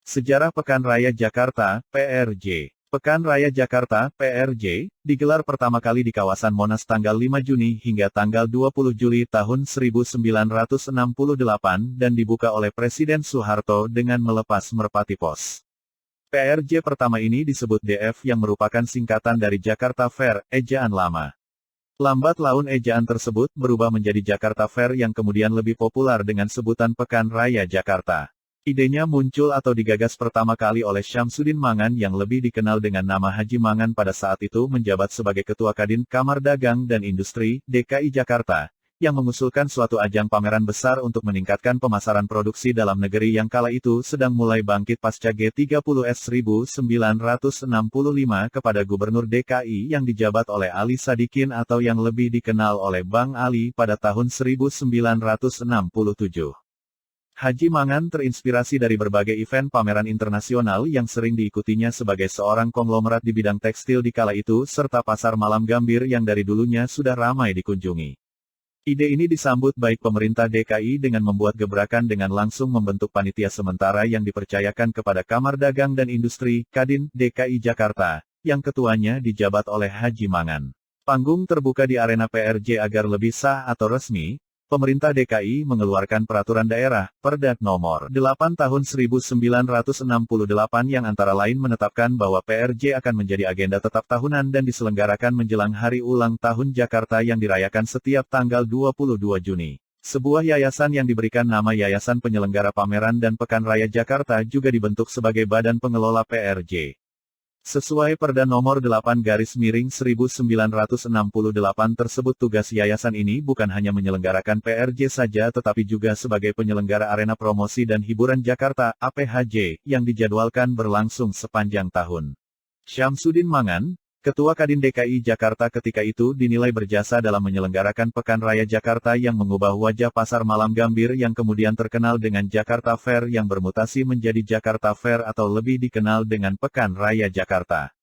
Sejarah Pekan Raya Jakarta, PRJ. Pekan Raya Jakarta, PRJ, digelar pertama kali di kawasan Monas tanggal 5 Juni hingga tanggal 20 Juli tahun 1968 dan dibuka oleh Presiden Soeharto dengan melepas merpati pos. PRJ pertama ini disebut DF yang merupakan singkatan dari Jakarta Fair, ejaan lama. Lambat laun ejaan tersebut berubah menjadi Jakarta Fair yang kemudian lebih populer dengan sebutan Pekan Raya Jakarta. Idenya muncul atau digagas pertama kali oleh Syamsuddin Mangan yang lebih dikenal dengan nama Haji Mangan pada saat itu menjabat sebagai Ketua Kadin Kamar Dagang dan Industri, DKI Jakarta, yang mengusulkan suatu ajang pameran besar untuk meningkatkan pemasaran produksi dalam negeri yang kala itu sedang mulai bangkit pasca G30S 1965 kepada Gubernur DKI yang dijabat oleh Ali Sadikin atau yang lebih dikenal oleh Bang Ali pada tahun 1967. Haji Mangan terinspirasi dari berbagai event pameran internasional yang sering diikutinya sebagai seorang konglomerat di bidang tekstil di kala itu serta pasar malam Gambir yang dari dulunya sudah ramai dikunjungi. Ide ini disambut baik pemerintah DKI dengan membuat gebrakan dengan langsung membentuk panitia sementara yang dipercayakan kepada Kamar Dagang dan Industri, Kadin, DKI Jakarta, yang ketuanya dijabat oleh Haji Mangan. Panggung terbuka di arena PRJ agar lebih sah atau resmi, pemerintah DKI mengeluarkan Peraturan Daerah, Perda Nomor 8 Tahun 1968 yang antara lain menetapkan bahwa PRJ akan menjadi agenda tetap tahunan dan diselenggarakan menjelang Hari Ulang Tahun Jakarta yang dirayakan setiap tanggal 22 Juni. Sebuah yayasan yang diberikan nama Yayasan Penyelenggara Pameran dan Pekan Raya Jakarta juga dibentuk sebagai badan pengelola PRJ. Sesuai Perda Nomor 8/1968 tersebut tugas yayasan ini bukan hanya menyelenggarakan PRJ saja tetapi juga sebagai penyelenggara arena promosi dan hiburan Jakarta, APHJ, yang dijadwalkan berlangsung sepanjang tahun. Syamsuddin Mangan, Ketua Kadin DKI Jakarta ketika itu dinilai berjasa dalam menyelenggarakan Pekan Raya Jakarta yang mengubah wajah pasar malam Gambir yang kemudian terkenal dengan Jakarta Fair yang bermutasi menjadi Jakarta Fair atau lebih dikenal dengan Pekan Raya Jakarta.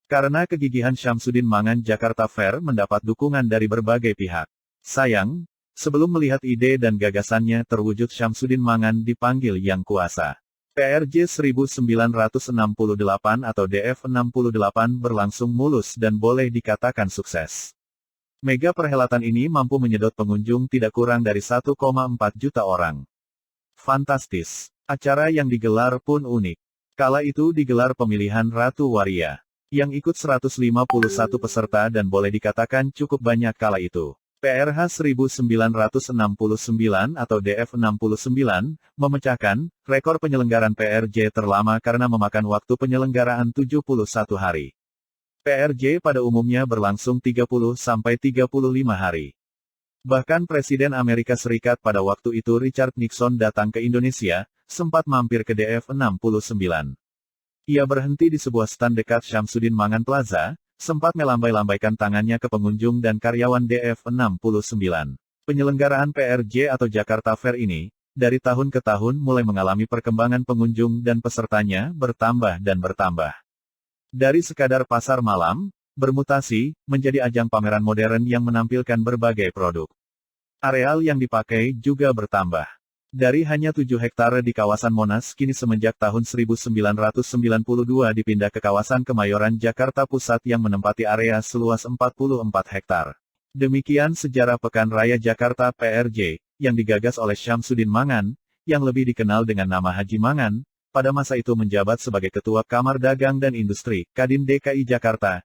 Karena kegigihan Syamsuddin Mangan, Jakarta Fair mendapat dukungan dari berbagai pihak. Sayang, sebelum melihat ide dan gagasannya terwujud Syamsuddin Mangan dipanggil Yang Kuasa. PRJ 1968 atau DF68 berlangsung mulus dan boleh dikatakan sukses. Mega perhelatan ini mampu menyedot pengunjung tidak kurang dari 1,4 juta orang. Fantastis. Acara yang digelar pun unik. Kala itu digelar pemilihan Ratu Waria. Yang ikut 151 peserta dan boleh dikatakan cukup banyak kala itu. PRH 1969 atau DF69, memecahkan rekor penyelenggaraan PRJ terlama karena memakan waktu penyelenggaraan 71 hari. PRJ pada umumnya berlangsung 30-35 hari. Bahkan Presiden Amerika Serikat pada waktu itu Richard Nixon datang ke Indonesia, sempat mampir ke DF69. Ia berhenti di sebuah stand dekat Syamsuddin Mangan Plaza, sempat melambai-lambaikan tangannya ke pengunjung dan karyawan DF69. Penyelenggaraan PRJ atau Jakarta Fair ini, dari tahun ke tahun mulai mengalami perkembangan pengunjung dan pesertanya bertambah dan bertambah. Dari sekadar pasar malam, bermutasi, menjadi ajang pameran modern yang menampilkan berbagai produk. Areal yang dipakai juga bertambah. Dari hanya 7 hektare di kawasan Monas kini semenjak tahun 1992 dipindah ke kawasan Kemayoran Jakarta Pusat yang menempati area seluas 44 hektar. Demikian sejarah Pekan Raya Jakarta PRJ, yang digagas oleh Syamsuddin Mangan, yang lebih dikenal dengan nama Haji Mangan, pada masa itu menjabat sebagai Ketua Kamar Dagang dan Industri, Kadin DKI Jakarta.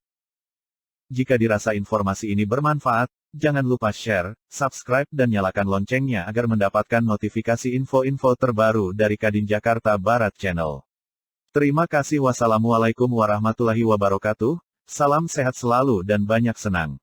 Jika dirasa informasi ini bermanfaat, jangan lupa share, subscribe dan nyalakan loncengnya agar mendapatkan notifikasi info-info terbaru dari Kadin Jakarta Barat Channel. Terima kasih. Wassalamualaikum warahmatullahi wabarakatuh, salam sehat selalu dan banyak senang.